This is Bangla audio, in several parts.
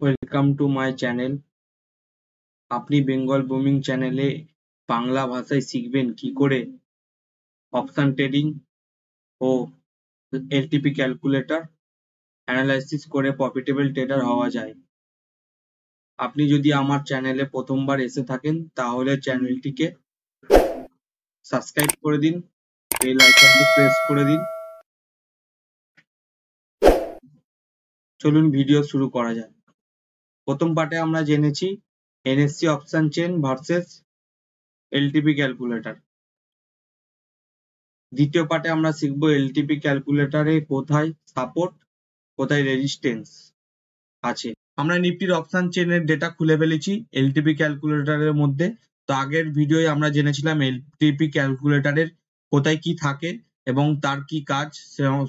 Welcome to my channel. আপনি বেঙ্গল বুমিং চ্যানেলে বাংলা ভাষায় শিখবেন কি করে অপশন ট্রেডিং ও এলটিপি ক্যালকুলেটর অ্যানালাইসিস করে প্রফিটেবল ট্রেডার হওয়া যায়। আপনি যদি আমার চ্যানেলে প্রথমবার এসে থাকেন তাহলে চ্যানেলটিকে সাবস্ক্রাইব করে দিন, বেল আইকনটি প্রেস করে দিন। চলুন ভিডিও শুরু করা যাক। প্রথম পার্টে আমরা জেনেছি NSC option chain versus LTP calculator. দ্বিতীয় পার্টে আমরা শিখবো এলটিপি ক্যালকুলেটরে কোথায় সাপোর্ট কোথায় রেজিস্ট্যান্স আছে। আমরা নিফটির অপশন চেনের ডেটা খুলে ফেলেছি এলটিপি ক্যালকুলেটরের মধ্যে। তো আগের ভিডিওয়ে আমরা জেনেছিলাম এলটিপি ক্যালকুলেটরের কোথায় কি থাকে এবং তার কি কাজ,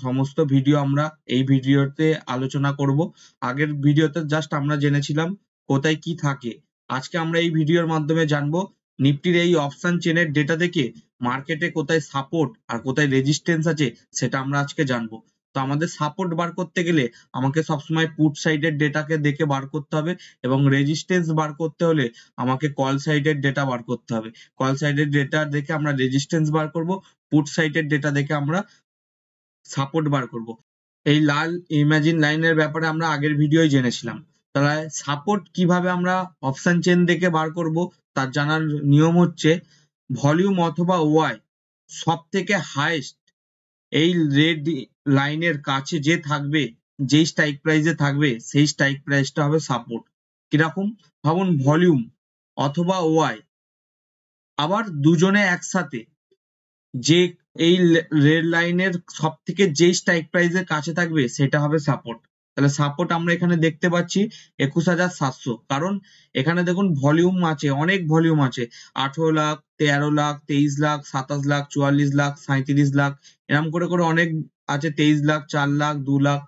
সমস্ত ভিডিও আমরা এই ভিডিওতে আলোচনা করব। আগের ভিডিওতে জাস্ট আমরা জেনেছিলাম কোথায় কি থাকে। আজকে আমরা এই ভিডিওর মাধ্যমে জানবো নিফটির এই অপশন চেনের ডেটা দেখে মার্কেটে কোথায় সাপোর্ট আর কোথায় রেজিস্ট্যান্স আছে সেটা আমরা আজকে জানবো। তো আমাদের সাপোর্ট বার করতে গেলে আমাকে সবসময় পুট সাইডের ডেটাকে দেখে বার করতে হবে এবং রেজিস্ট্যান্স বার করতে হলে আমাকে কল সাইডের ডেটা বার করতে হবে। কল সাইডের ডেটা দেখে আমরা রেজিস্ট্যান্স বার করব, পুট সাইডের ডেটা দেখে আমরা সাপোর্ট বার করব। এই লাল ইমাজিন লাইনের ব্যাপারে আমরা আগের ভিডিওয় জেনেছিলাম। তাহলে সাপোর্ট কিভাবে আমরা অপশন চেন দেখে বার করব তার জানার নিয়ম হচ্ছে ভলিউম অথবা ওয়াই সব থেকে হাইয়েস্ট এই রেড লাইনের কাছে যে থাকবে, যেই স্ট্রাইক প্রাইসে থাকবে সেই স্ট্রাইক প্রাইসটা হবে সাপোর্ট। কিরকম ভাবুন, ভলিউম অথবা ওয়াই, আবার দুজনে একসাথে যে এই রেড লাইনের সব থেকে যেই স্ট্রাইক প্রাইসের কাছে থাকবে সেটা হবে সাপোর্ট। তাহলে সাপোর্ট আমরা এখানে দেখতে পাচ্ছি 21,700, কারণ এখানে দেখুন ভলিউম আছে, অনেক ভলিউম আছে, 18 লাখ, 13 লাখ, 23 লাখ, 27 লাখ, 44 লাখ, 37 লাখ, এরম করে করে অনেক আছে, 23 লাখ, 4 লাখ, 2 লাখ,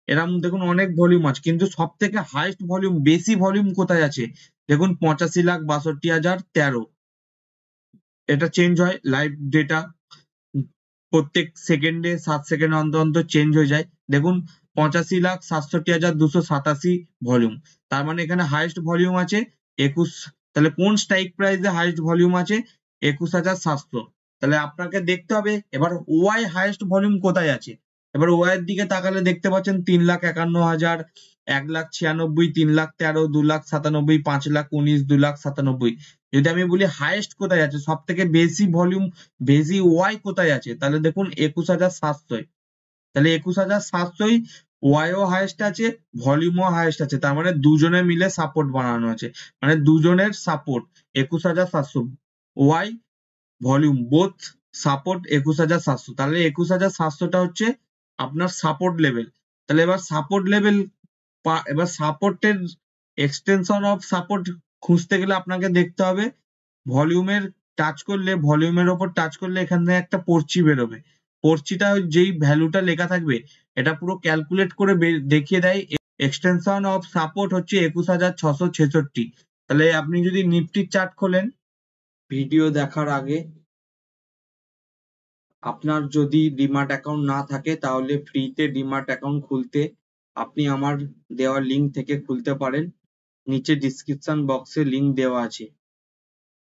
এরম দেখুন অনেক ভলিউম আছে। কিন্তু সব থেকে হাইয়েস্ট ভলিউম, বেশি ভলিউম কোথায় আছে দেখুন 85,62,013। এটা চেঞ্জ হয় লাইভ ডেটা, প্রত্যেক সেকেন্ডে 7 সেকেন্ড অন্তর অন্তর চেঞ্জ হয়ে যায়। দেখুন 85,67,287 ভলিউম, তার মানে এখানে হাইয়েস্ট ভলিউম আছে 21। তাহলে কোন স্ট্রাইক প্রাইসে হাইয়েস্ট ভলিউম আছে? 21,700। তাহলে আপনাকে দেখতে হবে এবার ওয়াই হাইয়েস্ট ভলিউম কোথায় আছে। এবার ওয়াই এর দিকে তাকালে দেখতে পাচ্ছেন 3,51,000, 1,96,000, 3,13,000, 2,97,000, 5,19,000, 2,97,000। যদি আমি বলি হাইয়েস্ট কোথায় আছে, সব থেকে বেশি ভলিউম, বেশি ওয়াই কোথায় আছে, তাহলে দেখুন 21,700। তাহলে 21,700 ওয়াইও হাইয়েস্ট আছে, ভলিউমও হাইয়েস্ট আছে, তার মানে দুজনে মিলে সাপোর্ট বানানো আছে, মানে দুজনের support 21,700, Y volume both support 21,700। তাহলে 21,700টা হচ্ছে আপনার সাপোর্ট লেভেল। তাহলে এবার সাপোর্ট লেভেল, এবার সাপোর্টের এক্সটেনশন অফ সাপোর্ট খুঁজতে গেলে আপনাকে দেখতে হবে ভলিউমের টাচ করলে, ভলিউমের ওপর টাচ করলে এখানে একটা পর্চি বেরোবে। পর্চিটা যেই ভ্যালুটা লেখা থাকবে এটা পুরো ক্যালকুলেট করে দেখিয়ে দেয়। এক্সটেনশন অফ সাপোর্ট হচ্ছে 21,666। তাহলে আপনি যদি নিফটির চার্ট খোলেন, ভিডিও দেখার আগে আপনার যদি ডিম্যাট অ্যাকাউন্ট না থাকে তাহলে ফ্রিতে ডিম্যাট অ্যাকাউন্ট খুলতে আপনি আমার দেওয়া লিঙ্ক থেকে খুলতে পারেন। নিচে ডিসক্রিপশন বক্সে লিঙ্ক দেওয়া আছে।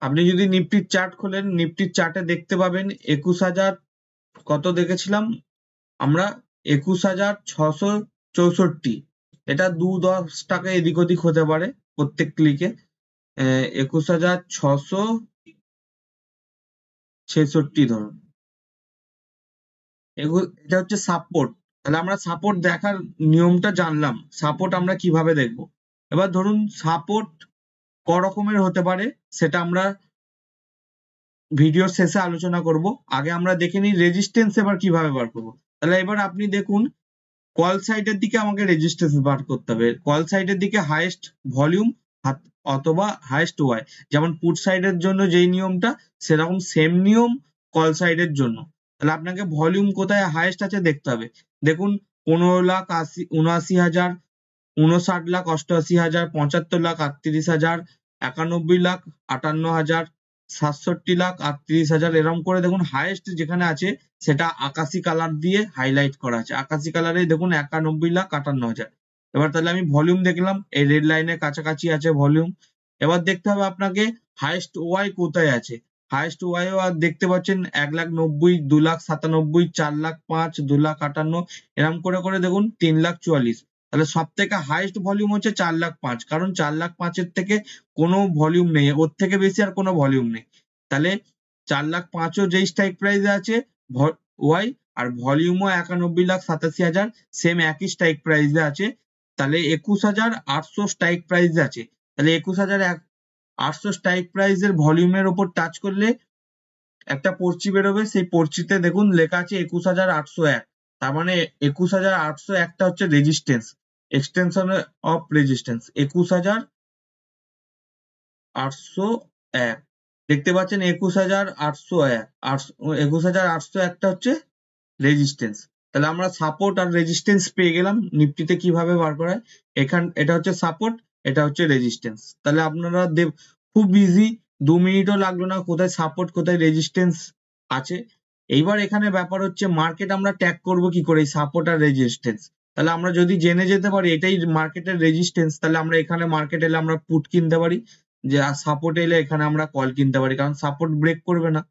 আপনি যদি নিফটির চার্ট খোলেন, নিফটির চার্টে দেখতে পাবেন 21,000 কত দেখেছিলাম আমরা, 21,664। এটা 2-10 টাকা এদিক ওদিক হতে পারে প্রত্যেক ক্লিকে। 21,666 ধরুন, এটা হচ্ছে সাপোর্ট। তাহলে আমরা সাপোর্ট দেখার নিয়মটা জানলাম, সাপোর্ট আমরা কিভাবে দেখব। এবার ধরুন সাপোর্ট ক রকমের হতে পারে সেটা আমরা ভিডিওর শেষে আলোচনা করব। আগে আমরা দেখে নিই রেজিস্ট্যান্স এবার কিভাবে বার করব। তাহলে এবার আপনি দেখুন কল সাইডের দিকে আমাকে রেজিস্ট্যান্স বার করতে হবে। কল সাইডের দিকে হাইয়েস্ট ভলিউম অথবা হাইয়েস্ট ওয়াই, যেমন পুট সাইডের জন্য যেই নিয়মটা সেরকম সেম নিয়ম কল সাইডের জন্য। তাহলে আপনাকে ভলিউম কোথায় হাইয়েস্ট আছে দেখতে হবে। দেখুন 15,79,000, 59,88,000, 75,38,000, 91,58,000, 67,38,000, এরকম করে দেখুন হাইয়েস্ট যেখানে আছে সেটা আকাশি কালার দিয়ে হাইলাইট করা আছে। আকাশি কালারে দেখুন 91,58,000। এবার তাহলে আমি ভলিউম দেখলাম, এই রেড লাইনের কাছাকাছি আছে ভলিউম। এবার দেখতে হবে আপনাকে হাইয়েস্ট ওয়াই কোথায় আছে। হাইয়েস্ট ওয়াই আর দেখতে পাচ্ছেন 1,90,000, 2,97,000, 4,05,000, 2,58,000, এরকম করে করে দেখুন 3,44,000। তাহলে সব থেকে হাইয়েস্ট ভলিউম হচ্ছে 4,05,000, কারণ 4,05,000 থেকে কোনো ভলিউম নেই, ওর থেকে বেশি আর কোনো ভলিউম নেই। তাহলে 4,05,000 যেই স্ট্রাইক প্রাইসে আছে ওয়াই, আর ভলিউমও 91,87,000 সেম একই স্ট্রাইক প্রাইসে আছে। তাহলে 21,800 স্ট্রাইক প্রাইসে আছে। তাহলে 21,800 স্ট্রাইক প্রাইসের ভলিউমের ওপর টাচ করলে একটা পর্চি বেরোবে, সেই পর্চিতে দেখুন লেখা আছে 21,801। তার মানে 21,801টা হচ্ছে রেজিস্ট্যান্স, এক্সটেনশন অফ রেজিস্ট্যান্স 21,801। দেখতে পাচ্ছেন 21,801, 21,801টা হচ্ছে রেজিস্ট্যান্স। তাহলে আমরা সাপোর্ট আর রেজিস্ট্যান্স পেয়ে গেলাম। নিফটিতে কিভাবে বার করা হয়, এটা হচ্ছে সাপোর্ট, এটা হচ্ছে রেজিস্ট্যান্স। তাহলে আপনারা খুব ইজি, 2 মিনিটও লাগলো না কোথায় সাপোর্ট কোথায় রেজিস্ট্যান্স আছে। এইবার এখানে ব্যাপার হচ্ছে মার্কেট আমরা ট্যাগ করব কি করে, সাপোর্ট আর রেজিস্ট্যান্স। তাহলে আমরা যদি জেনে যেতে পারি এটাই মার্কেটের রেজিস্ট্যান্স, তাহলে আমরা এখানে মার্কেট এলে আমরা পুট কিনতে পারি, যে সাপোর্ট এলে এখানে আমরা কল কিনতে পারি, কারণ সাপোর্ট ব্রেক করবে না।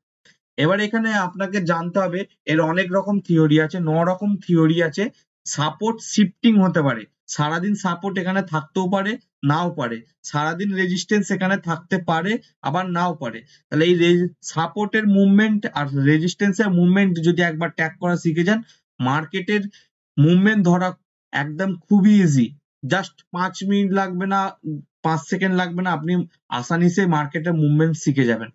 এবার এখানে আপনাকে জানতে হবে এর অনেক রকম থিওরি আছে, 9 রকম থিওরি আছে। সাপোর্ট শিফটিং হতে পারে, সারাদিন সাপোর্ট এখানে থাকতেও পারে নাও পারে, সারাদিন রেজিস্ট্যান্স এখানে থাকতে পারে আবার নাও পারে। তাহলে এই সাপোর্টের মুভমেন্ট আর রেজিস্ট্যান্সের মুভমেন্ট যদি একবার ট্যাগ করা শিখে যান, মার্কেটের মুভমেন্ট ধরা একদম খুবই ইজি। জাস্ট 5 মিনিট লাগবে না, 5 সেকেন্ড লাগবে না, আপনি আসানিসে মার্কেটের মুভমেন্ট শিখে যাবেন।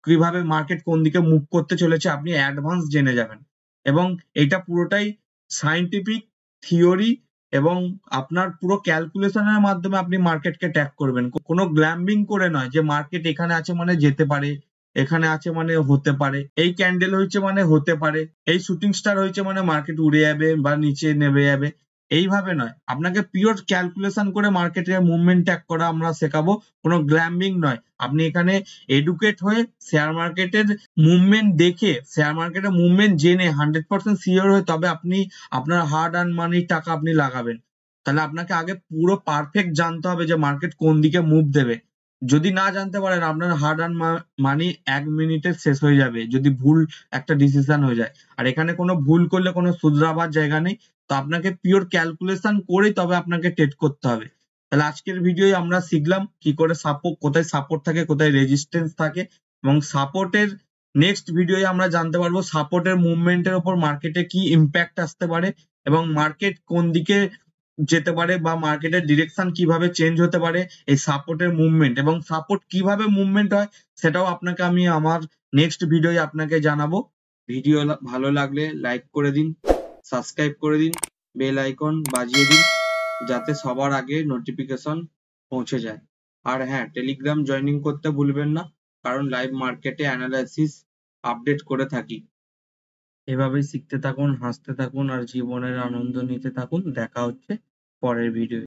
কিভাবে মার্কেট কোন দিকে মুভ করতে চলেছে আপনি অ্যাডভান্স জেনে যাবেন। এবং এটা পুরোটাই সায়েন্টিফিক থিওরি, এবং আপনার পুরো ক্যালকুলেশনের মাধ্যমে আপনি মার্কেটকে ট্র্যাক করবেন, কোনো গ্ল্যাম্বিং করে নয় যে মার্কেট এখানে আছে মানে যেতে পারে, এখানে আছে মানে হতে পারে, এই ক্যান্ডেল হয়েছে মানে হতে পারে, এই শুটিং স্টার হয়েছে মানে মার্কেট উড়ে যাবে বা নিচে নেমে যাবে, এইভাবে নয়। আপনাকে পিওর ক্যালকুলেশন করে মার্কেটের মুভমেন্ট ট্র্যাক করা আমরা শেখাবো, কোনো গ্ল্যাম্বিং নয়। আপনি এখানে এডুকেট হয়ে শেয়ার মার্কেটের মুভমেন্ট দেখে, শেয়ার মার্কেটের মুভমেন্ট জেনে 100% শিওর হয়ে তবে আপনি আপনার হার্ড আর্ন মানির টাকা আপনি লাগাবেন। তাহলে আপনাকে আগে পুরো পারফেক্ট জানতে হবে যে মার্কেট কোন দিকে মুভ দেবে। যদি না জানতে পারেন আপনার হার্ড আর্ন মানি 1 মিনিটে শেষ হয়ে যাবে যদি ভুল একটা ডিসিশন হয়ে যায়। আর এখানে কোনো ভুল করলে কোনো শুধরাবার জায়গা নেই। তো আপনাকে পিওর ক্যালকুলেশন করেই তবে আপনাকে ট্রেড করতে হবে। তাহলে আজকের ভিডিওয় আমরা শিখলাম কি করে কোথায় সাপোর্ট থাকে কোথায় রেজিস্ট্যান্স থাকে, এবং সাপোর্টের নেক্সট ভিডিওয় আমরা জানতে পারবো সাপোর্টের মুভমেন্টের উপর মার্কেটে কি ইম্প্যাক্ট আসতে পারে, এবং মার্কেট কোন দিকে যেতে পারে বা মার্কেটের ডিরেকশন কিভাবে চেঞ্জ হতে পারে এই সাপোর্টের মুভমেন্ট, এবং সাপোর্ট কিভাবে মুভমেন্ট হয় সেটাও আপনাকে আমি আমার নেক্সট ভিডিওয় আপনাকে জানাবো। ভিডিও ভালো লাগলে লাইক করে দিন, সাবস্ক্রাইব করে দিন, বেল আইকন বাজিয়ে দিন যাতে সবার আগে নোটিফিকেশন পৌঁছে যায়। আর হ্যাঁ, টেলিগ্রাম জয়েনিং করতে ভুলবেন না, কারণ লাইভ মার্কেটে অ্যানালাইসিস আপডেট করে থাকি। এভাবেই শিখতে থাকুন, হাসতে থাকুন আর জীবনের আনন্দ নিতে থাকুন। দেখা হচ্ছে পরের ভিডিও।